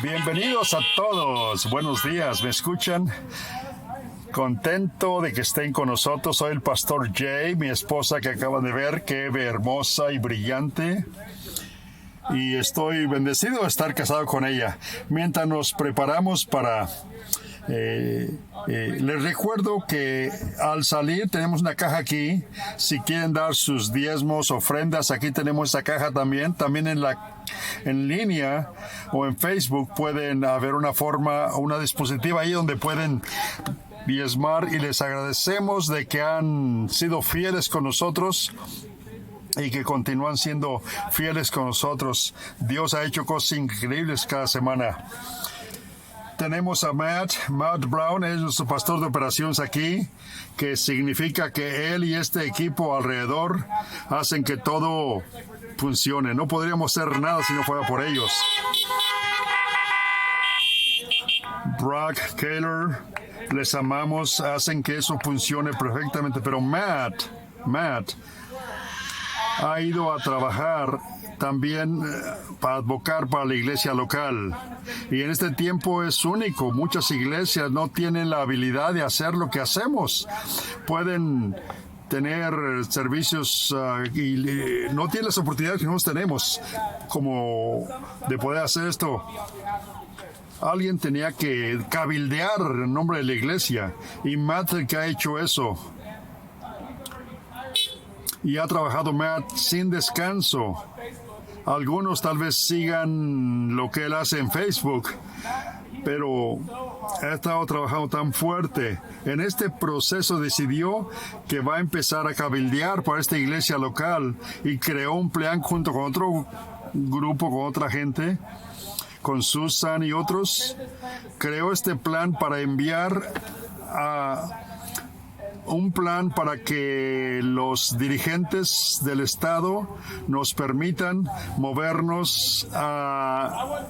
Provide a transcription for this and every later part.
Bienvenidos a todos. Buenos días, ¿me escuchan? Contento de que estén con nosotros. Soy el pastor Jay, mi esposa que acaban de ver, que ve hermosa y brillante. Y estoy bendecido de estar casado con ella. Mientras nos preparamos para... les recuerdo que al salir tenemos una caja aquí. Si quieren dar sus diezmos, ofrendas, aquí tenemos esa caja también. También en línea o en Facebook pueden haber una dispositiva ahí donde pueden diezmar, y les agradecemos de que han sido fieles con nosotros y que continúan siendo fieles con nosotros. Dios ha hecho cosas increíbles cada semana. Tenemos a Matt Brown, es nuestro pastor de operaciones aquí, que significa que él y este equipo alrededor hacen que todo funcione. No podríamos hacer nada si no fuera por ellos. Brock, Kaylor, les amamos, hacen que eso funcione perfectamente, pero Matt ha ido a trabajar también para advocar para la iglesia local. Y en este tiempo es único. Muchas iglesias no tienen la habilidad de hacer lo que hacemos. Pueden tener servicios y no tienen las oportunidades que nosotros tenemos como de poder hacer esto. Alguien tenía que cabildear en nombre de la iglesia, y Matt el que ha hecho eso. Y ha trabajado Matt sin descanso. Algunos tal vez sigan lo que él hace en Facebook, pero ha estado trabajando tan fuerte. En este proceso decidió que va a empezar a cabildear para esta iglesia local y creó un plan junto con otro grupo, con otra gente, con Susan y otros. Creó este plan para enviar un plan para que los dirigentes del Estado nos permitan movernos a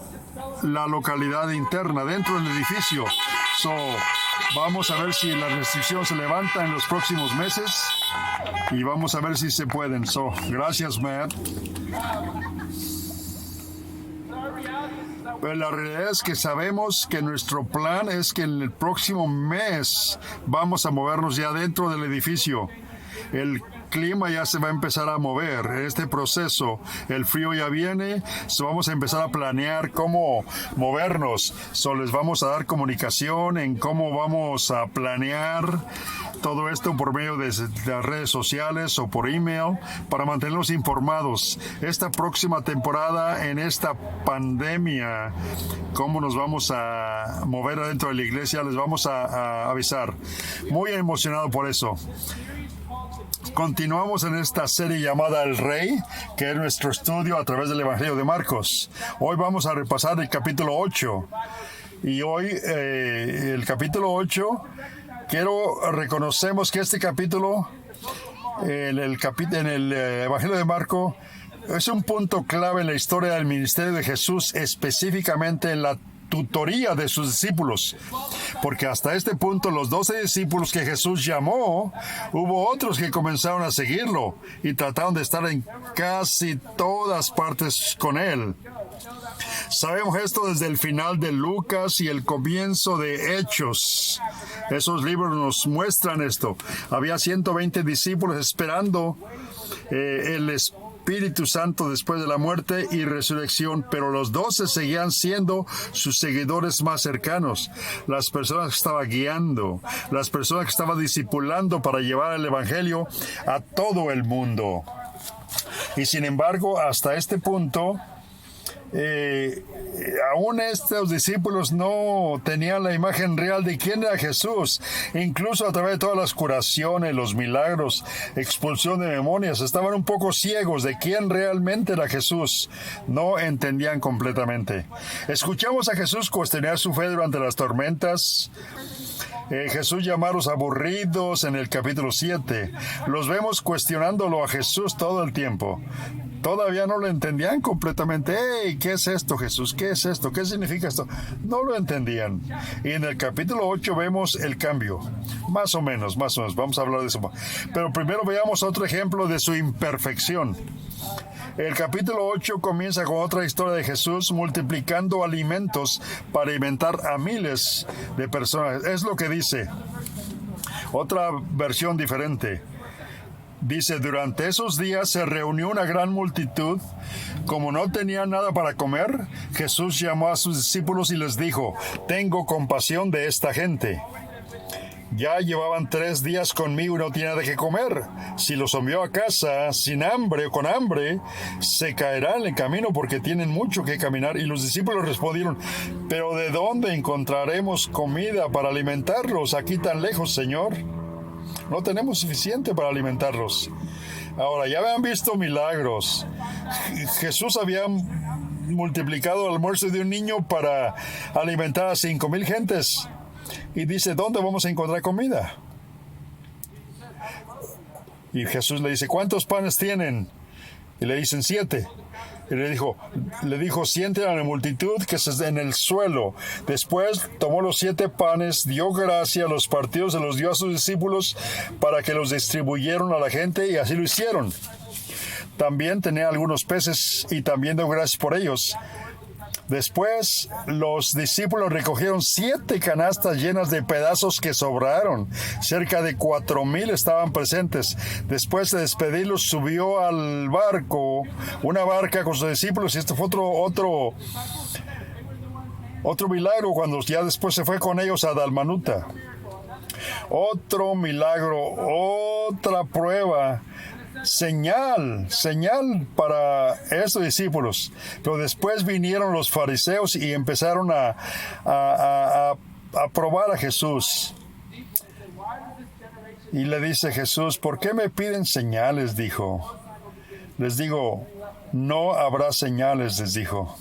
la localidad interna, dentro del edificio. Vamos a ver si la restricción se levanta en los próximos meses y vamos a ver si se pueden. Gracias, Matt. Pero la realidad es que sabemos que nuestro plan es que en el próximo mes vamos a movernos ya dentro del edificio. El clima ya se va a empezar a mover. En este proceso, el frío ya viene. Vamos a empezar a planear cómo movernos. Les vamos a dar comunicación en cómo vamos a planear todo esto por medio de las redes sociales o por email para mantenerlos informados. Esta próxima temporada, en esta pandemia, cómo nos vamos a mover adentro de la iglesia, les vamos a avisar. Muy emocionado por eso. Continuamos en esta serie llamada El Rey, que es nuestro estudio a través del Evangelio de Marcos. Hoy vamos a repasar el capítulo 8. Y hoy, el capítulo 8, reconocemos que este capítulo, en el Evangelio de Marcos, es un punto clave en la historia del ministerio de Jesús, específicamente en la tutoría de sus discípulos, porque hasta este punto los 12 discípulos que Jesús llamó, hubo otros que comenzaron a seguirlo y trataron de estar en casi todas partes con él. Sabemos esto desde el final de Lucas y el comienzo de Hechos. Esos libros nos muestran esto. Había 120 discípulos esperando el Espíritu Santo después de la muerte y resurrección, pero los 12 seguían siendo sus seguidores más cercanos, las personas que estaba guiando, las personas que estaba discipulando para llevar el Evangelio a todo el mundo. Y sin embargo, hasta este punto, aún estos discípulos no tenían la imagen real de quién era Jesús. Incluso a través de todas las curaciones, los milagros, expulsión de demonios, estaban un poco ciegos de quién realmente era Jesús. No entendían completamente. Escuchamos a Jesús cuestionar su fe durante las tormentas. Jesús llamó a los aburridos en el capítulo 7. Los vemos cuestionándolo a Jesús todo el tiempo. Todavía no lo entendían completamente. ¡Hey! ¿Qué es esto, Jesús? ¿Qué es esto? ¿Qué significa esto? No lo entendían. Y en el capítulo 8 vemos el cambio. Más o menos. Vamos a hablar de eso. Pero primero veamos otro ejemplo de su imperfección. El capítulo 8 comienza con otra historia de Jesús multiplicando alimentos para alimentar a miles de personas. Es lo que dice. Otra versión diferente. Dice, durante esos días se reunió una gran multitud. Como no tenían nada para comer, Jesús llamó a sus discípulos y les dijo, tengo compasión de esta gente. Ya llevaban 3 días conmigo y no tienen nada que comer. Si los envió a casa sin hambre o con hambre, se caerán en el camino porque tienen mucho que caminar. Y los discípulos respondieron, ¿pero de dónde encontraremos comida para alimentarlos aquí tan lejos, Señor? No tenemos suficiente para alimentarlos. Ahora, ya habían visto milagros. Jesús había multiplicado el almuerzo de un niño para alimentar a 5,000 gentes. Y dice, ¿dónde vamos a encontrar comida? Y Jesús le dice, ¿cuántos panes tienen? Y le dicen 7. Y le dijo, sienten a la multitud que se en el suelo. Después tomó los 7 panes, dio gracia, los partió, se los dio a sus discípulos para que los distribuyeran a la gente y así lo hicieron. También tenía algunos peces y también dio gracias por ellos. Después los discípulos recogieron 7 canastas llenas de pedazos que sobraron. Cerca de 4,000 estaban presentes. Después de despedirlos, subió al barco, una barca con sus discípulos, y este fue otro milagro cuando ya después se fue con ellos a Dalmanuta. Otro milagro, otra prueba. Señal para estos discípulos. Pero después vinieron los fariseos y empezaron a probar a Jesús. Y le dice Jesús, ¿por qué me piden señales? Dijo. Les digo, no habrá señales, les dijo.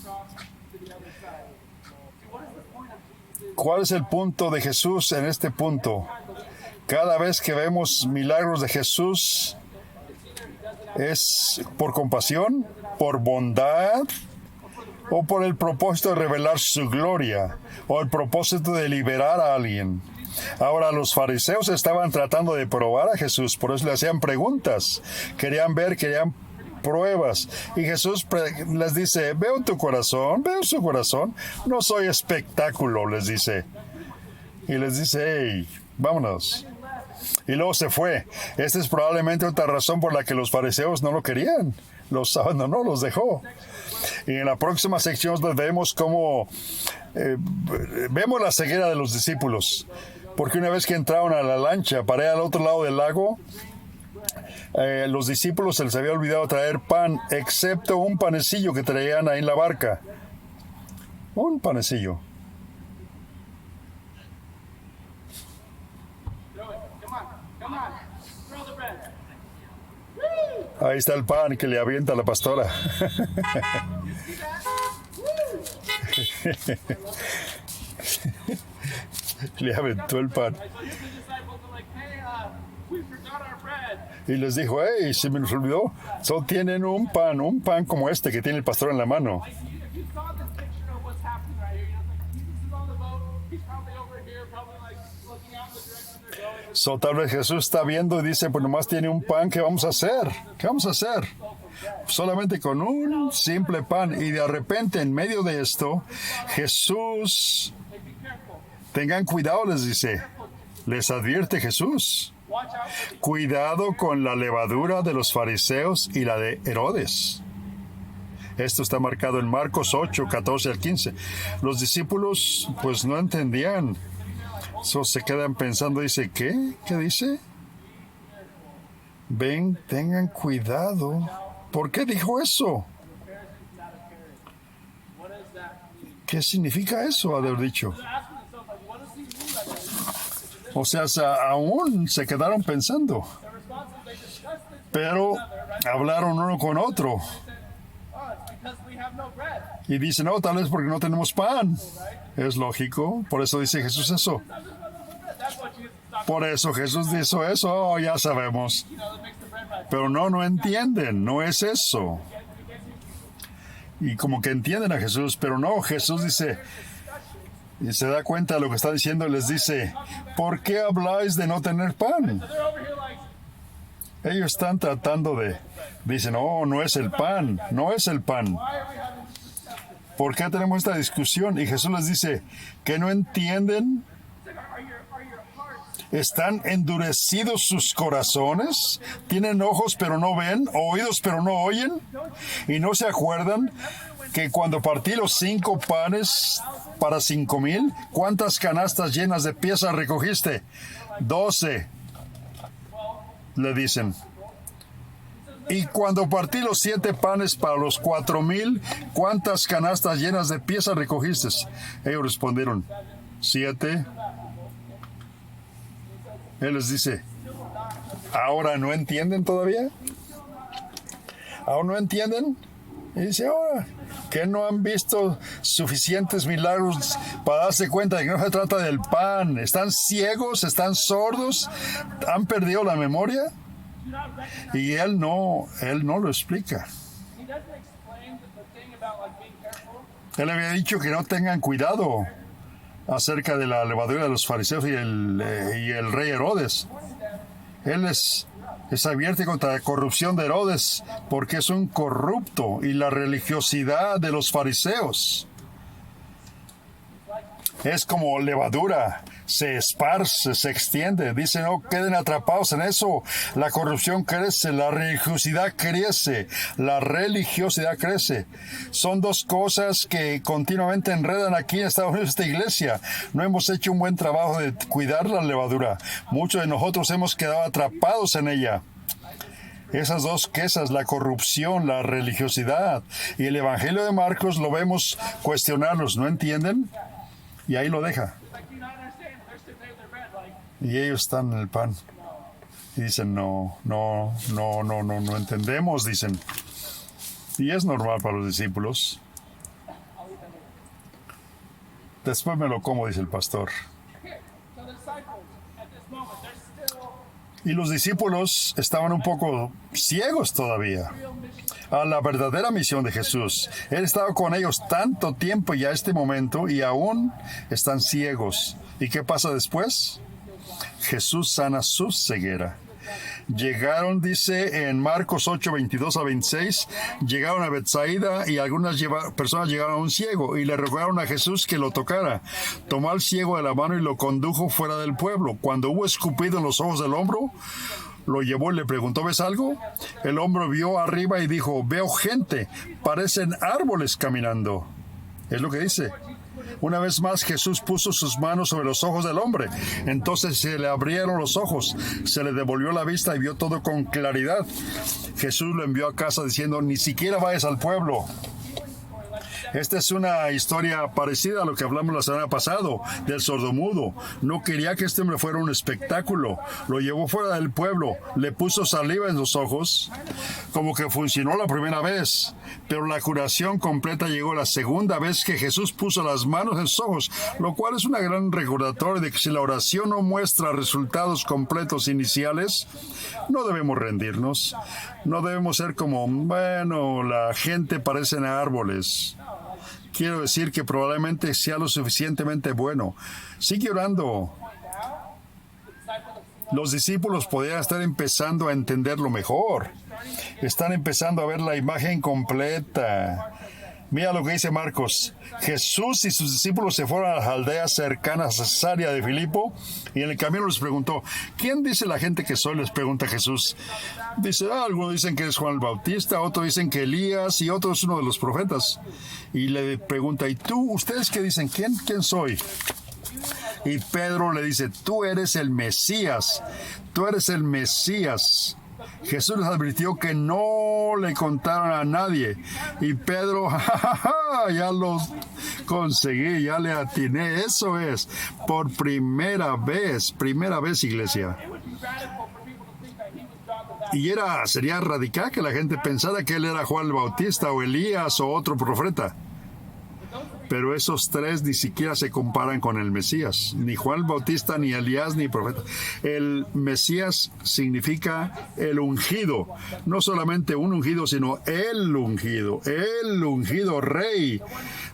¿Cuál es el punto de Jesús en este punto? Cada vez que vemos milagros de Jesús, ¿es por compasión, por bondad, o por el propósito de revelar su gloria, o el propósito de liberar a alguien? Ahora, los fariseos estaban tratando de probar a Jesús, por eso le hacían preguntas. Querían pruebas. Y Jesús les dice, veo su corazón. No soy espectáculo, les dice. Y les dice, hey, vámonos. Y luego se fue. Esta es probablemente otra razón por la que los fariseos no lo querían. Los abandonó, los dejó. Y en la próxima sección vemos cómo vemos la ceguera de los discípulos. Porque una vez que entraron a la lancha para ir al otro lado del lago, los discípulos se les había olvidado traer pan, excepto un panecillo que traían ahí en la barca. Un panecillo. Ahí está el pan que le avienta la pastora. Le aventó el pan. Y les dijo, hey, se me nos olvidó. Solo tienen un pan como este que tiene el pastor en la mano. Tal vez Jesús está viendo y dice, pues nomás tiene un pan, ¿qué vamos a hacer? ¿Qué vamos a hacer? Solamente con un simple pan. Y de repente, en medio de esto, Jesús, tengan cuidado, les dice, les advierte Jesús. Cuidado con la levadura de los fariseos y la de Herodes. Esto está marcado en Marcos 8, 14 al 15. Los discípulos, pues no entendían. Se quedan pensando, dice, ¿qué? ¿Qué dice? Ven, tengan cuidado. ¿Por qué dijo eso? ¿Qué significa eso, haber dicho? O sea, aún se quedaron pensando. Pero hablaron uno con otro. Y dicen, no, tal vez porque no tenemos pan. Es lógico. Por eso dice Jesús eso. Por eso Jesús dijo eso. Oh, ya sabemos. Pero no entienden. No es eso. Y como que entienden a Jesús, pero no. Jesús dice, y se da cuenta de lo que está diciendo y les dice, ¿por qué habláis de no tener pan? Ellos están tratando dicen, oh, no es el pan, no es el pan. ¿Por qué tenemos esta discusión? Y Jesús les dice, ¿que no entienden? ¿Están endurecidos sus corazones? ¿Tienen ojos pero no ven? ¿Oídos pero no oyen? ¿Y no se acuerdan que cuando partí los 5 panes para 5,000, cuántas canastas llenas de piezas recogiste? 12, le dicen. Y cuando partí los 7 panes para los 4,000, ¿cuántas canastas llenas de piezas recogiste? Ellos respondieron, 7. Él les dice, ¿ahora no entienden todavía? ¿Ahora no entienden? Y dice, ahora, ¿que no han visto suficientes milagros para darse cuenta de que no se trata del pan? ¿Están ciegos? ¿Están sordos? ¿Han perdido la memoria? Y él no lo explica. Él había dicho que no tengan cuidado acerca de la levadura de los fariseos y el rey Herodes. Él es abierto contra la corrupción de Herodes porque es un corrupto, y la religiosidad de los fariseos es como levadura, se esparce, se extiende. Dice, no queden atrapados en eso. La corrupción crece, la religiosidad crece, Son 2 cosas que continuamente enredan aquí en Estados Unidos, esta iglesia. No hemos hecho un buen trabajo de cuidar la levadura. Muchos de nosotros hemos quedado atrapados en ella. Esas 2 cosas, la corrupción, la religiosidad. Y el Evangelio de Marcos lo vemos cuestionarlos. ¿No entienden? Y ahí lo deja. Y ellos están en el pan. Y dicen, no entendemos, dicen. Y es normal para los discípulos. Después me lo como, dice el pastor. Y los discípulos estaban un poco ciegos todavía a la verdadera misión de Jesús. Él estaba con ellos tanto tiempo ya a este momento y aún están ciegos. ¿Y qué pasa después? Jesús sana su ceguera. Llegaron, dice en Marcos 8, 22 a 26, llegaron a Betsaida y algunas personas llegaron a un ciego y le rogaron a Jesús que lo tocara. Tomó al ciego de la mano y lo condujo fuera del pueblo. Cuando hubo escupido en los ojos del hombro, lo llevó y le preguntó, ¿ves algo? El hombre vio arriba y dijo, veo gente, parecen árboles caminando. Es lo que dice. Una vez más Jesús puso sus manos sobre los ojos del hombre. Entonces se le abrieron los ojos, se le devolvió la vista y vio todo con claridad. Jesús lo envió a casa diciendo, ni siquiera vayas al pueblo. Esta es una historia parecida a lo que hablamos la semana pasada del sordomudo. No quería que este hombre fuera un espectáculo. Lo llevó fuera del pueblo, le puso saliva en los ojos, como que funcionó la primera vez. Pero la curación completa llegó la segunda vez que Jesús puso las manos en sus ojos, lo cual es una gran recordatorio de que si la oración no muestra resultados completos iniciales, no debemos rendirnos. No debemos ser como, bueno, la gente parecen árboles. Quiero decir que probablemente sea lo suficientemente bueno. Sigue orando. Los discípulos podrían estar empezando a entenderlo mejor. Están empezando a ver la imagen completa. Mira lo que dice Marcos. Jesús y sus discípulos se fueron a las aldeas cercanas a Cesarea de Filipo y en el camino les preguntó, ¿quién dice la gente que soy? Les pregunta Jesús. Dice, algunos dicen que es Juan el Bautista, otros dicen que Elías y otros uno de los profetas. Y le pregunta, ¿y tú, ustedes qué dicen? ¿Quién soy? Y Pedro le dice, tú eres el Mesías. Jesús les advirtió que no le contaran a nadie. Y Pedro, ya lo conseguí, ya le atiné. Eso es, por primera vez, iglesia. Y sería radical que la gente pensara que él era Juan el Bautista o Elías o otro profeta. Pero esos 3 ni siquiera se comparan con el Mesías. Ni Juan el Bautista, ni Elías, ni profeta. El Mesías significa el ungido. No solamente un ungido, sino el ungido rey,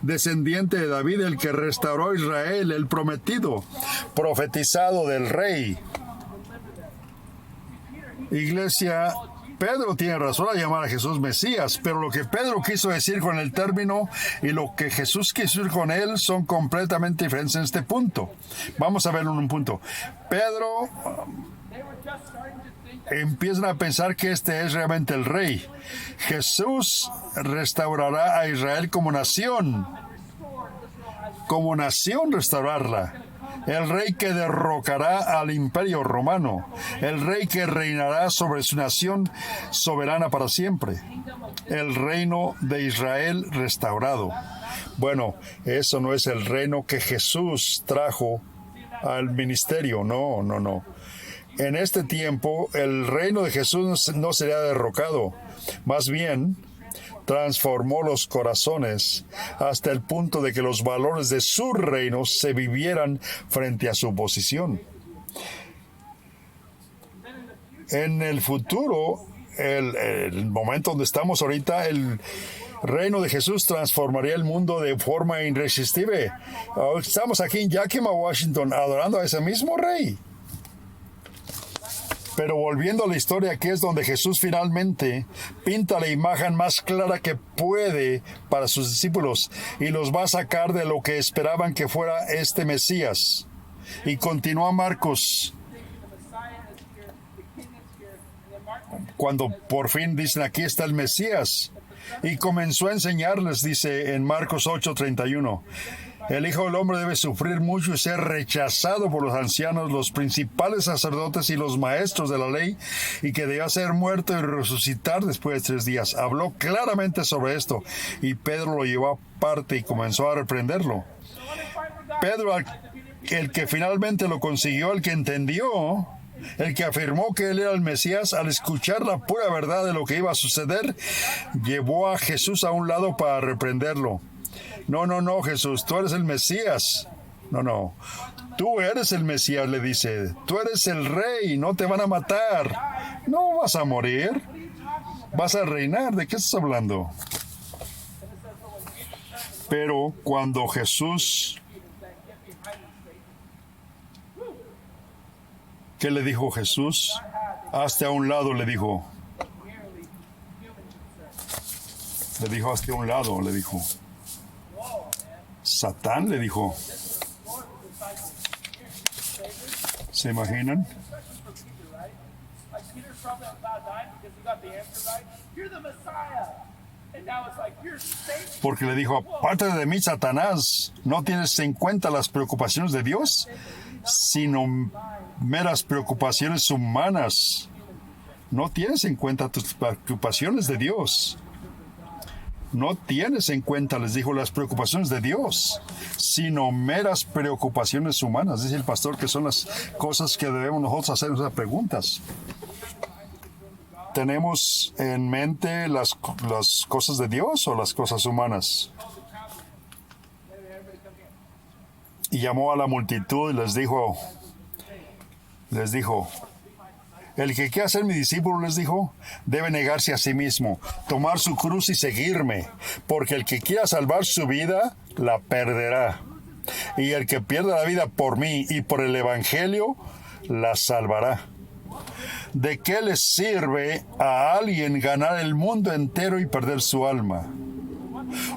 descendiente de David, el que restauró a Israel, el prometido, profetizado del rey. Iglesia, Pedro tiene razón a llamar a Jesús Mesías, pero lo que Pedro quiso decir con el término y lo que Jesús quiso decir con él son completamente diferentes en este punto. Vamos a verlo en un punto. Pedro empiezan a pensar que este es realmente el rey. Jesús restaurará a Israel como nación restaurarla. El rey que derrocará al imperio romano. El rey que reinará sobre su nación soberana para siempre. El reino de Israel restaurado. Bueno, eso no es el reino que Jesús trajo al ministerio. No. En este tiempo, el reino de Jesús no sería derrocado. Más bien, transformó los corazones hasta el punto de que los valores de su reino se vivieran frente a su oposición. En el futuro, el momento donde estamos ahorita, el reino de Jesús transformaría el mundo de forma irresistible. Estamos aquí en Yakima, Washington, adorando a ese mismo rey. Pero volviendo a la historia, aquí es donde Jesús finalmente pinta la imagen más clara que puede para sus discípulos y los va a sacar de lo que esperaban que fuera este Mesías. Y continúa Marcos, cuando por fin dicen aquí está el Mesías. Y comenzó a enseñarles, dice en Marcos 8:31. El Hijo del Hombre debe sufrir mucho y ser rechazado por los ancianos, los principales sacerdotes y los maestros de la ley, y que debía ser muerto y resucitar después de 3 días. Habló claramente sobre esto, y Pedro lo llevó aparte y comenzó a reprenderlo. Pedro, el que finalmente lo consiguió, el que entendió, el que afirmó que él era el Mesías, al escuchar la pura verdad de lo que iba a suceder, llevó a Jesús a un lado para reprenderlo. No, Jesús, tú eres el Mesías. No, tú eres el Mesías, le dice. Tú eres el rey, no te van a matar. No vas a morir. Vas a reinar. ¿De qué estás hablando? Pero cuando Jesús... ¿Qué le dijo Jesús? Hazte a un lado, le dijo. Hazte a un lado, le dijo. Satán le dijo. ¿Se imaginan? Porque le dijo, aparte de mí, Satanás, ¿no tienes en cuenta las preocupaciones de Dios? Sino meras preocupaciones humanas. No tienes en cuenta tus preocupaciones de Dios. No tienes en cuenta, les dijo, las preocupaciones de Dios, sino meras preocupaciones humanas. Dice el pastor que son las cosas que debemos nosotros hacernos las preguntas. ¿Tenemos en mente las cosas de Dios o las cosas humanas? Y llamó a la multitud y les dijo, el que quiera ser mi discípulo, les dijo, debe negarse a sí mismo, tomar su cruz y seguirme, porque el que quiera salvar su vida, la perderá. Y el que pierda la vida por mí y por el Evangelio, la salvará. ¿De qué le sirve a alguien ganar el mundo entero y perder su alma?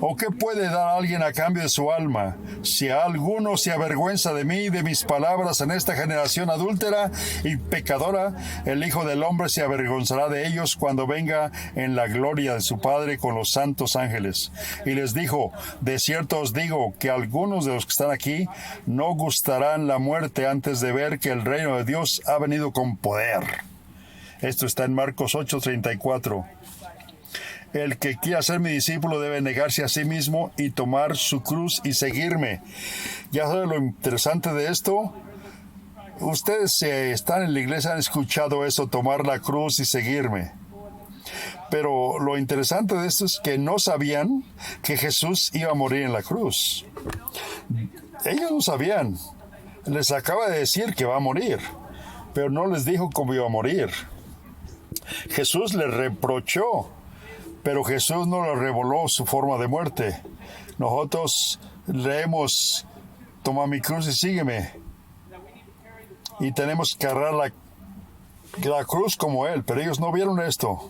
¿O qué puede dar alguien a cambio de su alma? Si alguno se avergüenza de mí y de mis palabras en esta generación adúltera y pecadora, el Hijo del Hombre se avergonzará de ellos cuando venga en la gloria de su Padre con los santos ángeles. Y les dijo, de cierto os digo que algunos de los que están aquí no gustarán la muerte antes de ver que el reino de Dios ha venido con poder. Esto está en Marcos 8:34. El que quiera ser mi discípulo debe negarse a sí mismo y tomar su cruz y seguirme. Ya saben lo interesante de esto. Ustedes están en la iglesia, han escuchado eso, tomar la cruz y seguirme. Pero lo interesante de esto es que no sabían que Jesús iba a morir en la cruz. Ellos no sabían. Les acaba de decir que va a morir, pero no les dijo cómo iba a morir. Jesús les reprochó, pero Jesús no le reveló su forma de muerte. Nosotros leemos, toma mi cruz y sígueme. Y tenemos que cargar la cruz como Él, pero ellos no vieron esto.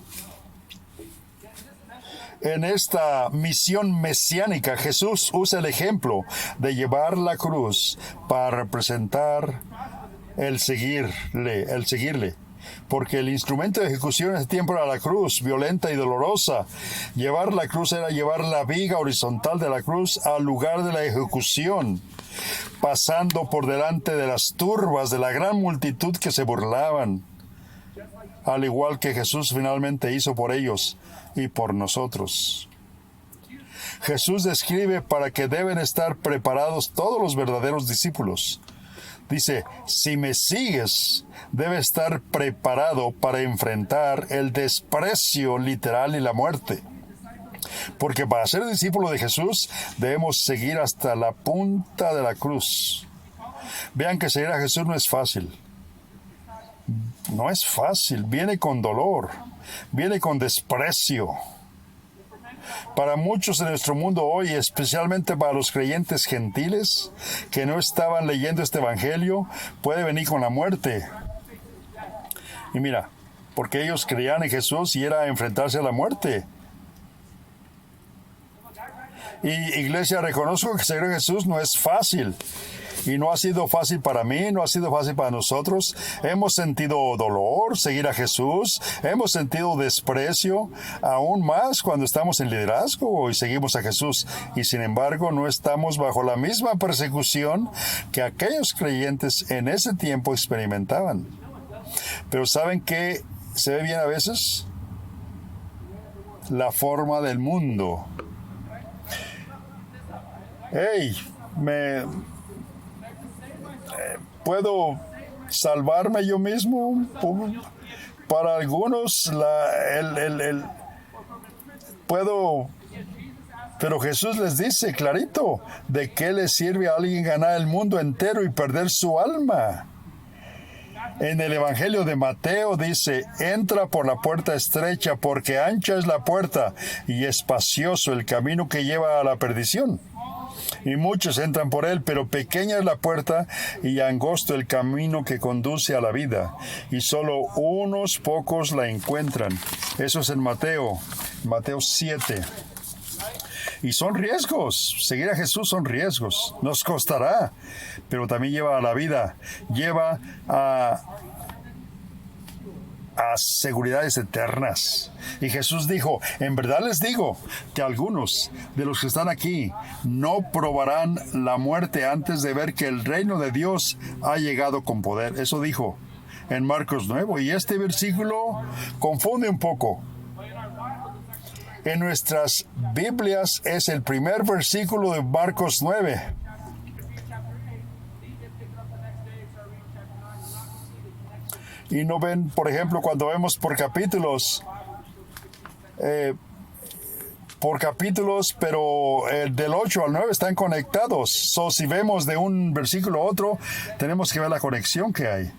En esta misión mesiánica, Jesús usa el ejemplo de llevar la cruz para representar el seguirle. Porque el instrumento de ejecución en ese tiempo era la cruz, violenta y dolorosa. Llevar la cruz era llevar la viga horizontal de la cruz al lugar de la ejecución, pasando por delante de las turbas de la gran multitud que se burlaban, al igual que Jesús finalmente hizo por ellos y por nosotros. Jesús describe para que deben estar preparados todos los verdaderos discípulos. Dice, si me sigues, debe estar preparado para enfrentar el desprecio literal y la muerte. Porque para ser discípulo de Jesús, debemos seguir hasta la punta de la cruz. Vean que seguir a Jesús no es fácil. No es fácil, viene con dolor, viene con desprecio. Para muchos en nuestro mundo hoy, especialmente para los creyentes gentiles que no estaban leyendo este evangelio, puede venir con la muerte. Y mira, porque ellos creían en Jesús y era enfrentarse a la muerte. Y iglesia, reconozco que seguir a Jesús no es fácil. Y no ha sido fácil para mí, no ha sido fácil para nosotros. Hemos sentido dolor seguir a Jesús, hemos sentido desprecio, aún más cuando estamos en liderazgo y seguimos a Jesús. Y sin embargo, no estamos bajo la misma persecución que aquellos creyentes en ese tiempo experimentaban. Pero ¿saben qué se ve bien a veces? La forma del mundo. ¿Puedo salvarme yo mismo? Para algunos, puedo... Pero Jesús les dice clarito, ¿de qué le sirve a alguien ganar el mundo entero y perder su alma? En el Evangelio de Mateo dice, entra por la puerta estrecha, porque ancha es la puerta y espacioso el camino que lleva a la perdición. Y muchos entran por él, pero pequeña es la puerta y angosto el camino que conduce a la vida, y solo unos pocos la encuentran. Eso es en Mateo 7. Y son riesgos. Seguir a Jesús son riesgos. Nos costará, pero también lleva a la vida, lleva a seguridades eternas. Y Jesús dijo, en verdad les digo que algunos de los que están aquí no probarán la muerte antes de ver que el reino de Dios ha llegado con poder. Eso dijo en Marcos 9. Y este versículo confunde un poco. En nuestras Biblias es el primer versículo de Marcos 9. Y no ven, por ejemplo, cuando vemos por capítulos, pero del 8 al 9 están conectados. Si vemos de un versículo a otro, tenemos que ver la conexión que hay.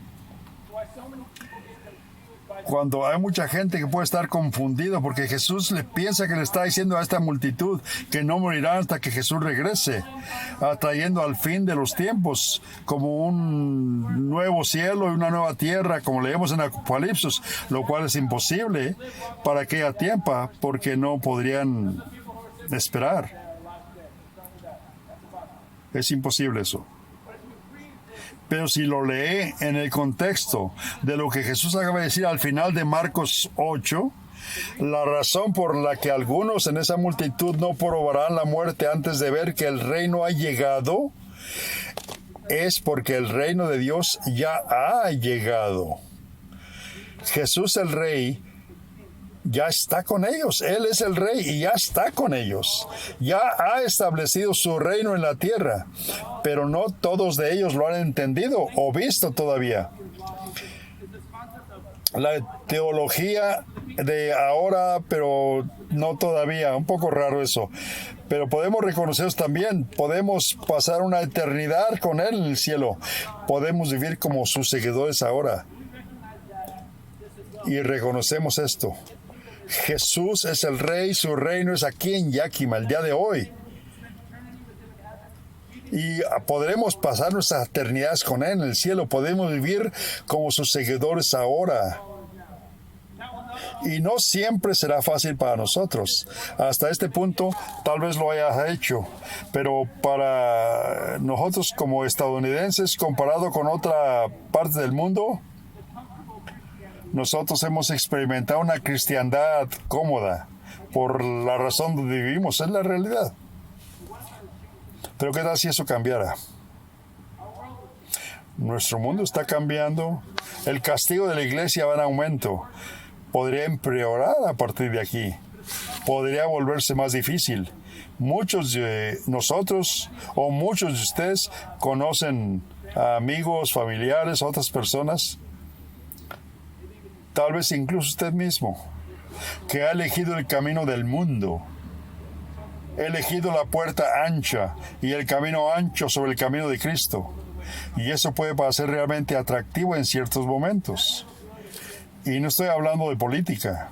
Cuando hay mucha gente que puede estar confundido porque Jesús le piensa que le está diciendo a esta multitud que no morirá hasta que Jesús regrese, atrayendo al fin de los tiempos como un nuevo cielo y una nueva tierra, como leemos en Apocalipsis, lo cual es imposible para aquella tiempo porque no podrían esperar. Es imposible eso. Pero si lo lee en el contexto de lo que Jesús acaba de decir al final de Marcos 8, la razón por la que algunos en esa multitud no probarán la muerte antes de ver que el reino ha llegado, es porque el reino de Dios ya ha llegado. Jesús el Rey ya está con ellos. Él es el Rey y ya está con ellos. Ya ha establecido su reino en la tierra, pero no todos de ellos lo han entendido o visto todavía. La teología de ahora, pero no todavía. Un poco raro eso. Pero podemos reconocerlos también. Podemos pasar una eternidad con Él en el cielo. Podemos vivir como sus seguidores ahora. Y reconocemos esto. Jesús es el Rey, su reino es aquí en Yakima, el día de hoy. y podremos pasar nuestras eternidades con Él en el cielo. Podemos vivir como sus seguidores ahora. Y no siempre será fácil para nosotros. Hasta este punto tal vez lo hayas hecho, pero para nosotros como estadounidenses, comparado con otra parte del mundo, nosotros hemos experimentado una cristiandad cómoda por la razón donde vivimos, es la realidad. Pero ¿qué tal si eso cambiara? Nuestro mundo está cambiando, el castigo de la iglesia va en aumento. Podría empeorar a partir de aquí. Podría volverse más difícil. Muchos de nosotros o muchos de ustedes conocen a amigos, familiares, otras personas, tal vez incluso usted mismo, que ha elegido el camino del mundo. Ha elegido la puerta ancha y el camino ancho sobre el camino de Cristo. Y eso puede parecer realmente atractivo en ciertos momentos. Y no estoy hablando de política.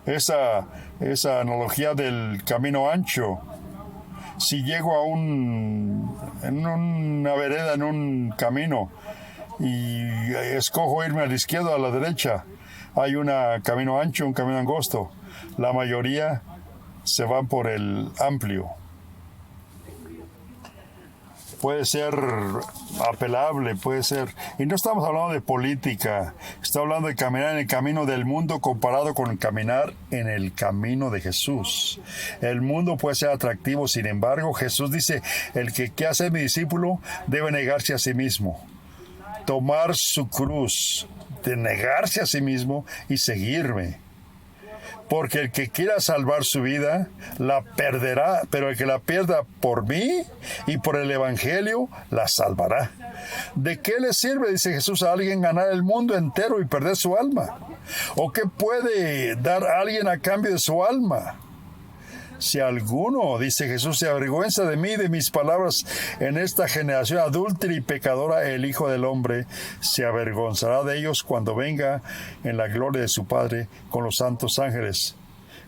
Esa analogía del camino ancho. Si llego en una vereda, en un camino, y escojo irme a la izquierda o a la derecha, hay un camino ancho, un camino angosto. La mayoría se van por el amplio. Puede ser apelable, puede ser. Y no estamos hablando de política, estamos hablando de caminar en el camino del mundo comparado con caminar en el camino de Jesús. El mundo puede ser atractivo, sin embargo, Jesús dice, el que quiera ser mi discípulo debe negarse a sí mismo, tomar su cruz, de negarse a sí mismo y seguirme. Porque el que quiera salvar su vida, la perderá, pero el que la pierda por mí y por el Evangelio, la salvará. ¿De qué le sirve, dice Jesús, a alguien ganar el mundo entero y perder su alma? ¿O qué puede dar alguien a cambio de su alma? Si alguno, dice Jesús, se avergüenza de mí y de mis palabras en esta generación adúltera y pecadora, el Hijo del Hombre se avergonzará de ellos cuando venga en la gloria de su Padre con los santos ángeles.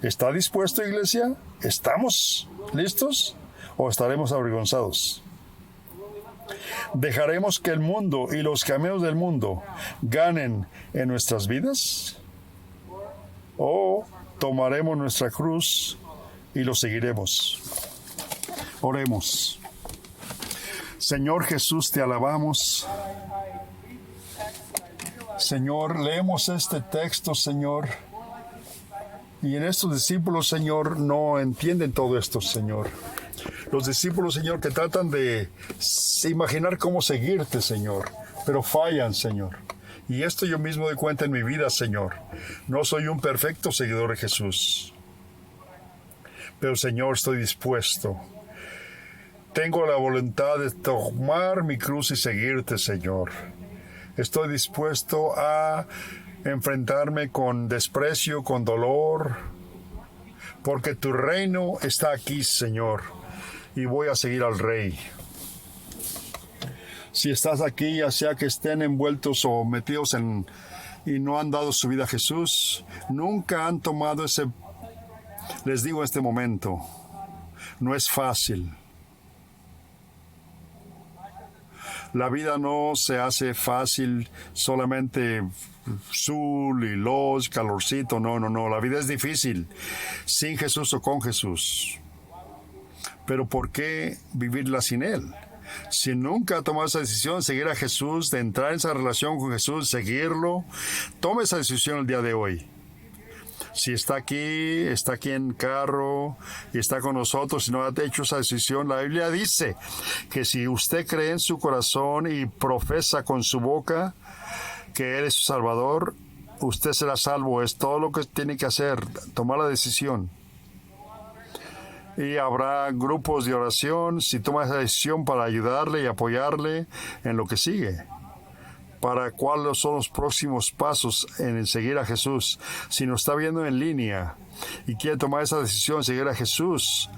¿Está dispuesto, iglesia? ¿Estamos listos? ¿O estaremos avergonzados? ¿Dejaremos que el mundo y los caminos del mundo ganen en nuestras vidas? ¿O tomaremos nuestra cruz y lo seguiremos? Oremos. Señor Jesús, te alabamos. Señor, leemos este texto, Señor, y en estos discípulos, Señor, no entienden todo esto, Señor. Los discípulos, Señor, que tratan de imaginar cómo seguirte, Señor, pero fallan, Señor. Y esto yo mismo doy cuenta en mi vida, Señor. No soy un perfecto seguidor de Jesús. Pero, Señor, estoy dispuesto. Tengo la voluntad de tomar mi cruz y seguirte, Señor. Estoy dispuesto a enfrentarme con desprecio, con dolor, porque tu reino está aquí, Señor, y voy a seguir al Rey. Si estás aquí, ya sea que estén envueltos o metidos y no han dado su vida a Jesús, nunca han tomado ese. Les digo en este momento, no es fácil. La vida no se hace fácil solamente sol y luz, calorcito, no. La vida es difícil, sin Jesús o con Jesús. Pero ¿por qué vivirla sin Él? Si nunca ha tomado esa decisión de seguir a Jesús, de entrar en esa relación con Jesús, seguirlo, tome esa decisión el día de hoy. Si está aquí en carro y está con nosotros y no ha hecho esa decisión, la Biblia dice que si usted cree en su corazón y profesa con su boca que Él es su Salvador, usted será salvo. Es todo lo que tiene que hacer, tomar la decisión. Y habrá grupos de oración si toma esa decisión para ayudarle y apoyarle en lo que sigue. Para cuáles son los próximos pasos en seguir a Jesús. Si nos está viendo en línea y quiere tomar esa decisión, seguir a Jesús,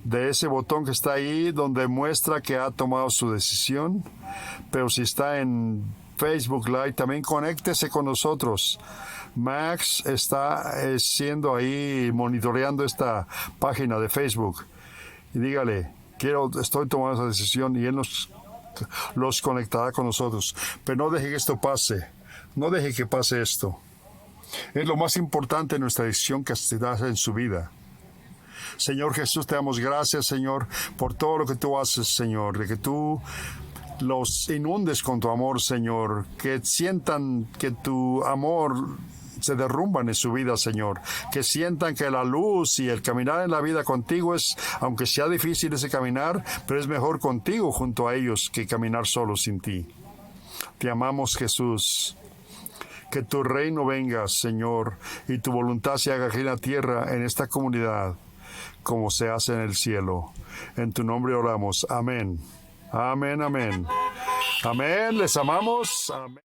de ese botón que está ahí donde muestra que ha tomado su decisión. Pero si está en Facebook Live, también conéctese con nosotros. Max está siendo ahí monitoreando esta página de Facebook. Y dígale, Estoy tomando esa decisión y Él los conectará con nosotros. Pero no deje que esto pase. No deje que pase esto. Es lo más importante en nuestra decisión que se da en su vida. Señor Jesús, te damos gracias, Señor, por todo lo que tú haces, Señor, de que tú los inundes con tu amor, Señor, que sientan que tu amor se derrumban en su vida, Señor, que sientan que la luz y el caminar en la vida contigo es, aunque sea difícil ese caminar, pero es mejor contigo junto a ellos que caminar solo sin ti. Te amamos, Jesús. Que tu reino venga, Señor, y tu voluntad se haga aquí en la tierra, en esta comunidad, como se hace en el cielo. En tu nombre oramos. Amén. Amén, amén. Amén. Les amamos. Amén.